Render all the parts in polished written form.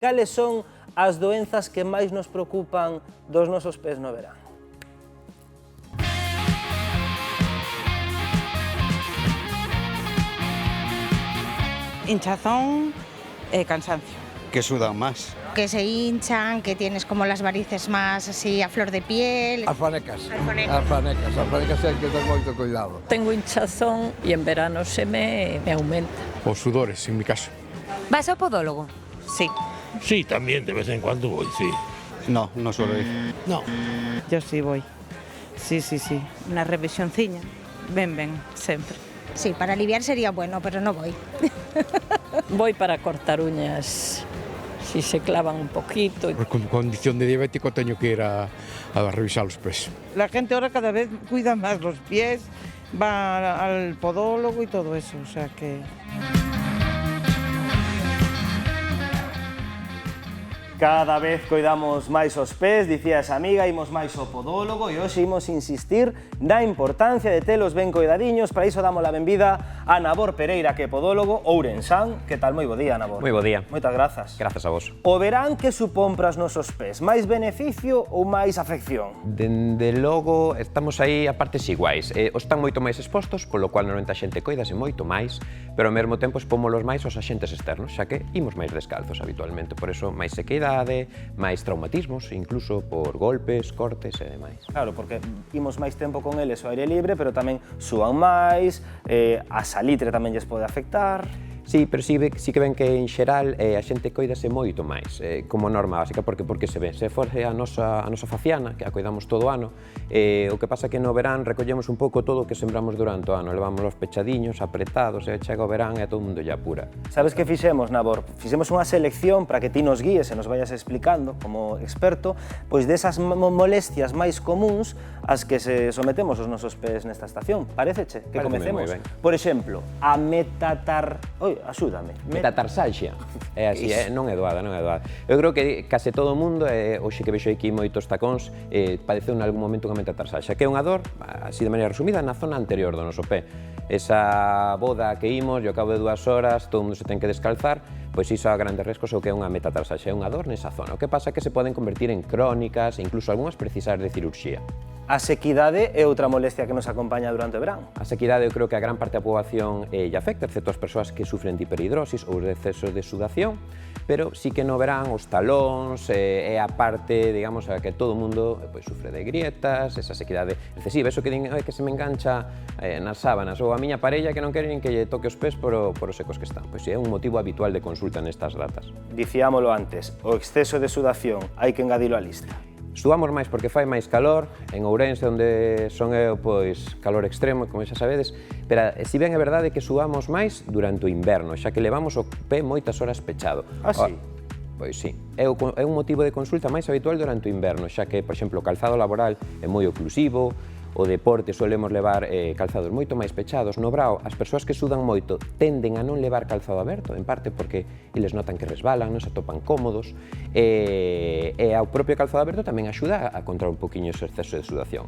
Cales son as doenzas que máis nos preocupan dos nosos pés no verán? Hinchazón e cansancio. Que sudan más. Que se hinchan, que tienes como las varices más así a flor de piel. As fanecas. As fanecas hai que ter moito cuidado. Tengo hinchazón y en verano se me aumenta. Os sudores, en mi caso. ¿Vas ao podólogo? Sí, Sí, también de vez en cuando voy, sí. No, no suelo ir. No. yo sí voy. Sí. Una revisionciña. Ven, sempre. Sí, para aliviar sería bueno, pero no voy. Voy para cortar uñas si se clavan un poquito. Con condición de diabético teño que ir a revisar os pés. La gente ahora cada vez cuida más los pies, va al podólogo y todo eso, o sea que... Cada vez coidamos máis os pés, dicía esa amiga, imos máis ao podólogo e hoxe imos insistir na importancia de telos ben coidadiños. Para iso damos a benvida a Nabor Pereira, que é podólogo, ourensán. Que tal? Moi bo día, Nabor. Moi bo día. Moitas grazas. Grazas a vos. O verán que supón para os nosos pés? Máis beneficio ou máis afección? Dende logo, estamos aí a partes iguais. Os están moito máis expostos, polo cual normalmente a xente coidase moito máis, pero ao mesmo tempo expómolos máis aos axentes externos, xa que imos máis descalzos habitualmente, por eso máis sequeidade, máis traumatismos, incluso por golpes, cortes e demais. Claro, porque imos máis tempo con eles ao aire libre, pero tamén súan máis, a salitre tamén lles pode afectar. Sí, pero sí que ven que en xeral a xente coidase moito máis, como norma básica, porque se ve, se forse a nosa faciana, que a coidamos todo o ano, o que pasa que no verán recollemos un pouco todo o que sembramos durante o ano, levamos os pechadiños, apretados, e chega o verán e todo o mundo lle apura. Sabes que fixemos, Nabor? Fixemos unha selección para que ti nos guíes e nos vayas explicando, como experto, pois desas molestias máis comuns as que se sometemos os nosos pés nesta estación. Pareceche que comecemos? Por exemplo, a axúdame. Metatarsalxia. É así, non é doada, non é doada. Eu creo que case todo o mundo, hoxe que vexo aquí moitos tacóns, padeceu en algún momento unha metatarsalxia, que é unha dor, así de maneira resumida, na zona anterior do noso pé. Esa boda que imos, e ao cabo de 2 horas, todo o mundo se ten que descalzar, pois iso a grandes riscos é o que é unha metatarsalxia, é unha dor nesa zona. O que pasa é que se poden convertir en crónicas e incluso algunhas precisar de cirurxía. A sequidade é outra molestia que nos acompaña durante o verán. A sequidade eu creo que a gran parte da poboación lle afecta, excepto as persoas que sufren de hiperhidrosis ou de exceso de sudación, pero sí que no verán os talóns é a parte, digamos, a que todo o mundo sufre de grietas, esa sequidade excesiva, eso que din que se me engancha nas sábanas, ou a miña parella que non queren que lle toque os pés por os secos que están. Pois é un motivo habitual de consulta nestas datas. Dicíamolo antes, o exceso de sudación hai que engadilo á lista. Suamos máis porque fai máis calor, en Ourense, onde son eu, pois, calor extremo, como xa sabedes, pero si ben é verdade que suamos máis durante o inverno, xa que levamos o pé moitas horas pechado. Ah, sí? Pois sí, é un motivo de consulta máis habitual durante o inverno, xa que, por exemplo, o calzado laboral é moi oclusivo, o deporte solemos levar calzados moito máis pechados. No brao, as persoas que sudan moito tenden a non levar calzado aberto, en parte porque eles notan que resbalan, non se atopan cómodos, e ao propio calzado aberto tamén axuda a controlar un poquinho ese exceso de sudación.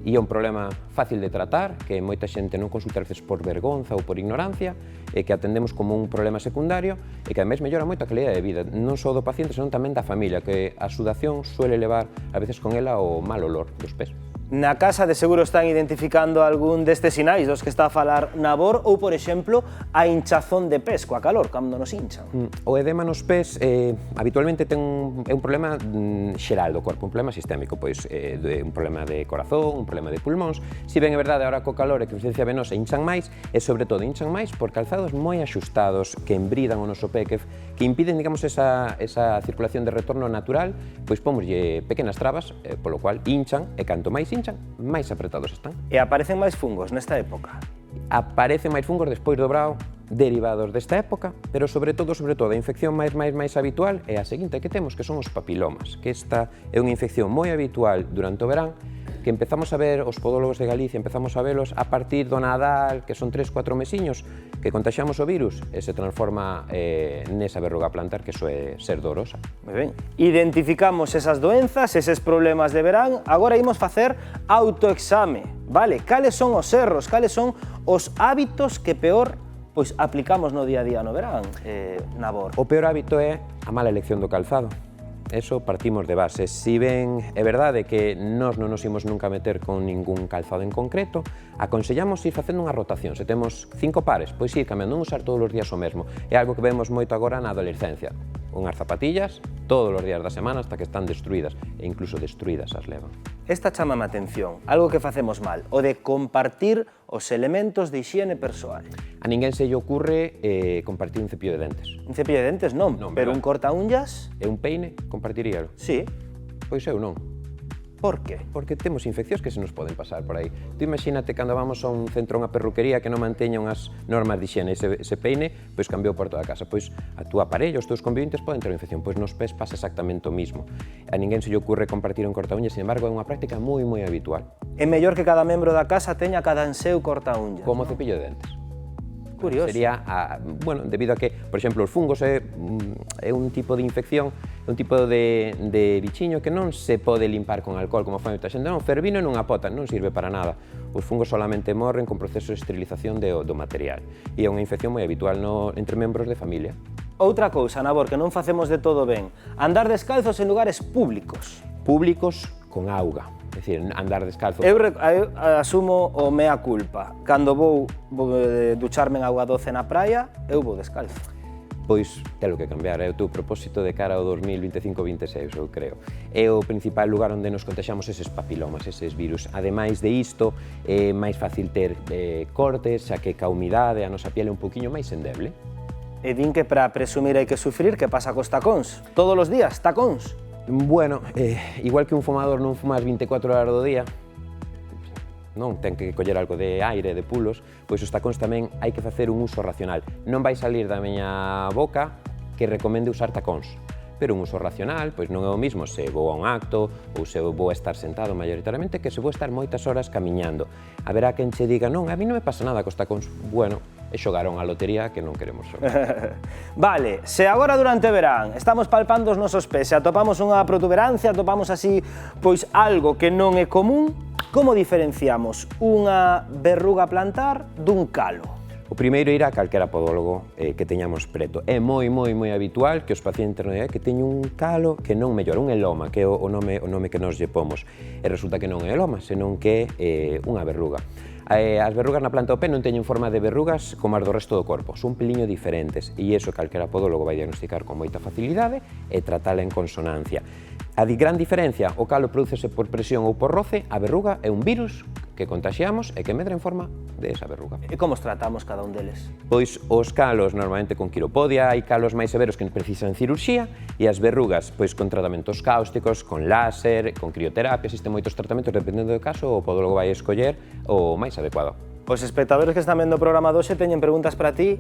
E é un problema fácil de tratar, que moita xente non consulta a veces por vergonza ou por ignorancia, e que atendemos como un problema secundario, e que ademais mellora moito a calidad de vida, non só do paciente, senón tamén da familia, que a sudación suele levar a veces con ela o mal olor dos pés. Na casa de seguro están identificando algún destes sinais dos que está a falar Nabor, ou, por exemplo, a hinchazón de pés coa calor, cando nos hinchan. O edema nos pés habitualmente é un problema xeral do corpo, un problema sistémico, pois un problema de corazón, un problema de pulmóns. Si ben é verdade, agora co calor e que a insuficiencia venosa hinchan máis, e sobre todo hinchan máis por calzados moi axustados que embridan o noso pé, que impiden, digamos, esa circulación de retorno natural, pois pomoslle pequenas trabas, polo cual hinchan, e canto máis hinchan, máis apretados están. E aparecen máis fungos nesta época? Aparecen máis fungos despois do brao, derivados desta época, pero sobre todo, a infección máis habitual é a seguinte que temos, que son os papilomas, que esta é unha infección moi habitual durante o verán, que empezamos a ver os podólogos de Galicia, empezamos a velos a partir do Nadal, que son 3-4 mesiños, que contaxiamos o virus e se transforma nesa verruga plantar, que soe ser dorosa. Moi ben. Identificamos esas doenzas, eses problemas de verán, agora imos facer autoexame, vale? Cales son os erros, cales son os hábitos que peor pois aplicamos no día a día no verán, Nabor? O peor hábito é a mala elección do calzado. Eso partimos de base. Si ben é verdade que nós non nos imos nunca meter con ningún calzado en concreto, aconsellamos ir facendo unha rotación. Se temos 5 pares, pois ir cambiando, non usar todos os días o mesmo. É algo que vemos moito agora na adolescencia. Unhas zapatillas todos os días da semana hasta que están destruídas, e incluso destruídas as levan. Esta chamame a atención, algo que facemos mal, o de compartir os elementos de hixiene persoal. A ninguén se lle ocurre compartir un cepillo de dentes. Un cepillo de dentes non, pero verdad. un cortaúñas, E un peine compartiríalo? sí. Pois eu non. Por qué? Porque temos infeccións que se nos poden pasar por aí. Tú imagínate cando vamos a un centro, a unha perruquería que non manteña unhas normas de higiene, ese peine, pois cambiou por toda a casa. Pois a túa parella, os teus conviventes poden ter unha infección, pois nos pés pasa exactamente o mismo. A ninguén se lle ocurre compartir un cortaúñas, sin embargo, é unha práctica moi habitual. É mellor que cada membro da casa teña cada en seu cortaúñas. Como o cepillo de dentes. Curioso. Sería, bueno, debido a que, por exemplo, os fungos é un tipo de infección, un tipo de bichiño que non se pode limpar con alcohol, como fai moita xente. Non, fervino nunha pota, non sirve para nada. Os fungos solamente morren con proceso de esterilización do material. E é unha infección moi habitual entre membros de familia. Outra cousa, Nabor, que non facemos de todo ben, andar descalzos en lugares públicos. Públicos con auga. É dicir, andar descalzo. Eu asumo o mea culpa. Cando vou ducharme en auga doce na praia, eu vou descalzo. Pois telo que cambiar, é o teu propósito de cara ao 2025-26, eu creo. É o principal lugar onde nos contaxiamos eses papilomas, eses virus. Ademais de isto, é máis fácil ter cortes, xa que ca humidade a nosa piel é un poquinho máis endeble. E din que para presumir hai que sufrir, que pasa cos tacóns? Todos os días, tacóns? Bueno, igual que un fumador non fumas 24 horas do día, non ten que coller algo de aire, de pulos, pois os tacóns tamén hai que facer un uso racional. Non vai salir da miña boca que recomende usar tacóns, pero un uso racional, pois non é o mismo se vou a un acto ou se vou a estar sentado maioritariamente que se vou estar moitas horas camiñando. Haberá quen che diga, non, a mí non me pasa nada cos tacóns. Bueno, e xogaron a lotería que non queremos xogar. Vale, se agora durante o verán estamos palpando os nosos pés, se atopamos unha protuberancia, atopamos así pois algo que non é común, como diferenciamos unha verruga plantar dun calo? O primeiro irá a calquera podólogo que teñamos preto. É moi habitual que os pacientes que teñen un calo que non mellora, un eloma, que é o nome que nos lle pomos. E resulta que non é eloma, senón que é unha verruga. As verrugas na planta do pé non teñen forma de verrugas como as do resto do corpo, son un peliño diferentes e iso calquera podólogo vai diagnosticar con moita facilidade e tratala en consonancia. A gran diferencia, o calo prodúcese por presión ou por roce, a verruga é un virus que contaxiamos e que medra en forma de esa verruga. E como os tratamos cada un deles? Pois os calos normalmente con quiropodia, hai calos máis severos que precisan cirurxía e as verrugas pois con tratamentos cáusticos, con láser, con crioterapia, existen moitos tratamentos, dependendo do caso, o podólogo vai escoller o máis adecuado. Os espectadores que están vendo o programa de hoxe teñen preguntas para ti,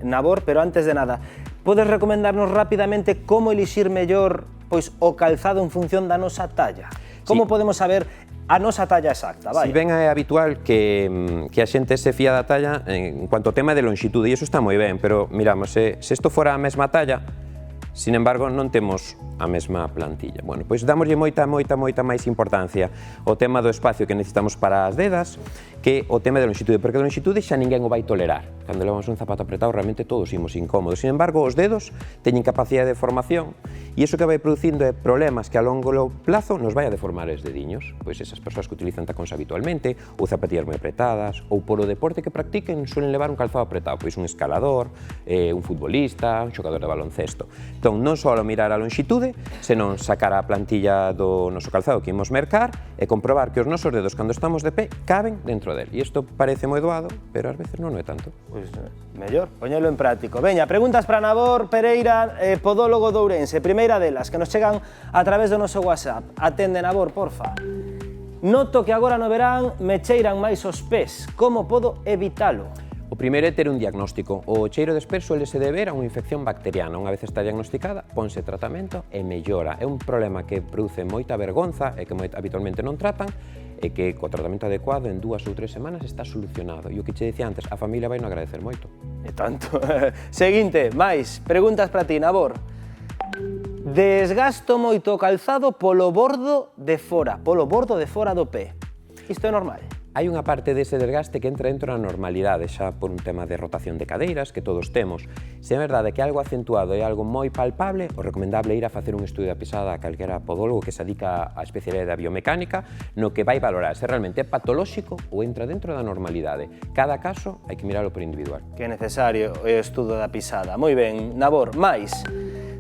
Nabor, pero antes de nada, podes recomendarnos rapidamente como elixir mellor pois o calzado en función da nosa talla? Como podemos saber a nosa talla exacta? Si ben é habitual que a xente se fía da talla en cuanto ao tema de lonxitude, e iso está moi ben, pero miramos, se isto fora a mesma talla, sin embargo, non temos a mesma plantilla. Bueno, pois damoslle moita máis importancia ao tema do espacio que necesitamos para as dedas que o tema de lonxitude, porque a lonxitude xa ninguén o vai tolerar. Cando levamos un zapato apretado, realmente todos imos incómodos. Sin embargo, os dedos teñen capacidade de formación e iso que vai producindo é problemas que a longo plazo nos vai a deformar os dediños. Pois esas persoas que utilizan tacóns habitualmente, ou zapatillas moi apretadas, ou por o deporte que practiquen suelen levar un calzado apretado, pois un escalador, un futbolista, un xogador de baloncesto. Entón, non só mirar a lonxitude, senón sacar a plantilla do noso calzado que imos mercar e comprobar que os nosos dedos, cando estamos de pé, caben dentro del. E isto parece moi doado, pero ás veces non é tanto. Pois mellor, poñelo en práctico. Veña, preguntas para Nabor Pereira, podólogo de Ourense. Primeira delas, que nos chegan a través do noso WhatsApp. Atende, Nabor, porfa. Noto que agora no verán me cheiran máis os pés. Como podo evitalo? O primeiro é ter un diagnóstico. O cheiro de pés suele se deber a unha infección bacteriana. Unha vez está diagnosticada, ponse tratamento e mellora. É un problema que produce moita vergonza e que habitualmente non tratan e que co tratamento adecuado en 2 ou 3 semanas está solucionado. E o que che dicía antes, a familia vai non agradecer moito. E tanto. Seguinte, máis, preguntas para ti, Nabor. Desgasto moito o calzado polo bordo de fora do pé. Isto é normal? hai unha parte dese desgaste que entra dentro da normalidade, xa por un tema de rotación de cadeiras que todos temos. Se é verdade que é algo acentuado e algo moi palpable, o recomendable é ir a facer un estudio da pisada a calquera podólogo que se dedica á especialidade da biomecánica, no que vai valorar se realmente é patolóxico ou entra dentro da normalidade. Cada caso hai que miralo por individual. Que é necesario o estudo da pisada. Moi ben, Nabor, máis.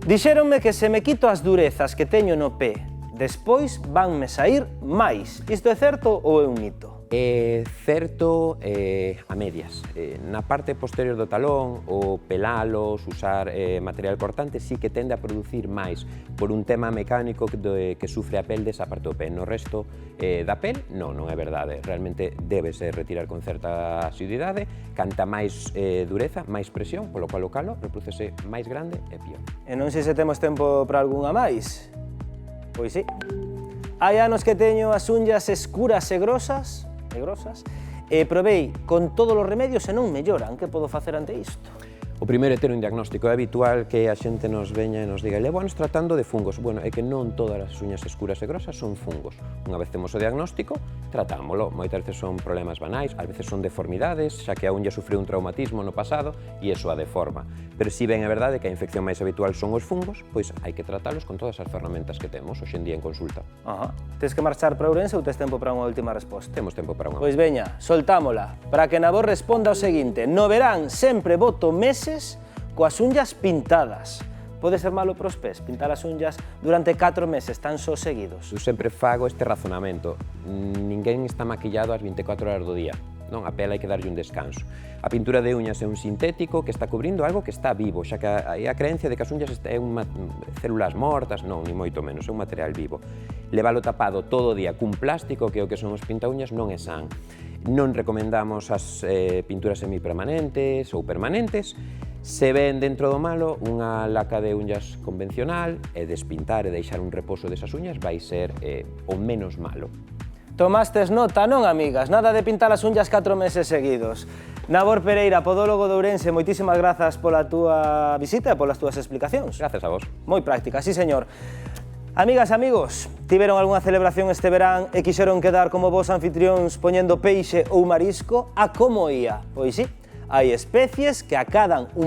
Dixéronme que se me quito as durezas que teño no pé, despois vanme saír máis. Isto é certo ou é un mito? É certo a medias. Na parte posterior do talón, o pelalos, usar material cortante, sí que tende a producir máis por un tema mecánico que sufre a pel desa parte do pé. No resto da pel, non é verdade. Realmente débese retirar con certa asiduidade. Canta máis dureza, máis presión, polo cual o calo reprodúcese máis grande e pior. E non sei se temos tempo para algunha máis. Pois sí. Hai anos que teño as unllas escuras e grosas, e probei con todos os remedios e non melloran. Que podo facer ante isto? O primeiro é ter un diagnóstico. É habitual que a xente nos veña e nos diga levo anos tratando de fungos. Bueno, é que non todas as uñas escuras e grosas son fungos. Unha vez temos o diagnóstico, tratámolo. Moitas veces son problemas banais, ás veces son deformidades, xa que a uña sufriu un traumatismo no pasado e iso a deforma. Pero si ben é verdade que a infección máis habitual son os fungos, pois hai que tratalos con todas as ferramentas que temos hoxe en día en consulta. Tes que marchar para Ourense ou tes tempo para unha última resposta? Temos tempo para unha. Pois veña, soltámola, para que Nabor responda o seguinte. No verán sempre boto meses coas unllas pintadas. Pode ser malo para os pés pintar as unllas durante 4 meses tan só seguidos? Eu sempre fago este razonamento. Ninguén está maquillado as 24 horas do día. Non, a pel hai que darlle un descanso. A pintura de uñas é un sintético que está cubrindo algo que está vivo, xa que hai a creencia de que as unhas é células mortas, non, ni moito menos, é un material vivo. Levalo tapado todo o día cun plástico, que é o que son os pintauñas, non é san. Non recomendamos as pinturas semipermanentes ou permanentes. Se ven dentro do malo, unha laca de unhas convencional e despintar e deixar un reposo desas uñas vai ser o menos malo. Tomastes nota, non, amigas? Nada de pintar as unllas 4 meses seguidos. Nabor Pereira, podólogo de Ourense, moitísimas grazas pola túa visita e polas túas explicacións. Gracias a vos. Moi práctica, sí, señor. Amigas e amigos, tiveron algunha celebración este verán e quixeron quedar como vos anfitrións poñendo peixe ou marisco? A como ía? Pois sí, hai especies que acadan un